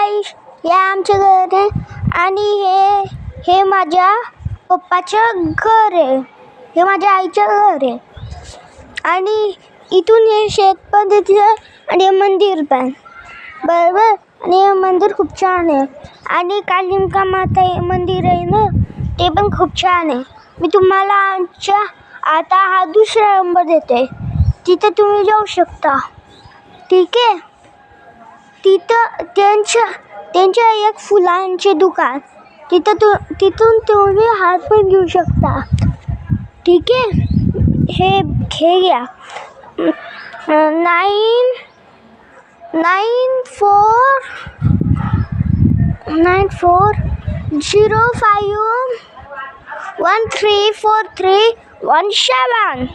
गाईस, हे आमचं घर आहे आणि हे माझ्या पप्पाचं घर आहे. हे माझ्या आईचं घर आहे आणि इथून हे शेत पण दिसतं आणि हे मंदिर पण बरोबर. आणि हे मंदिर खूप छान आहे आणि कालिका माता हे मंदिर आहे ना, ते पण खूप छान आहे. मी तुम्हाला आमच्या आता हा दुसरा नंबर देते, तिथं तुम्ही जाऊ शकता. ठीक आहे. तिथं त्यांच्या एक फुलांचे दुकान, तिथून तुम्ही हात पण घेऊ शकता. ठीक आहे. हे घ्या 9405134317.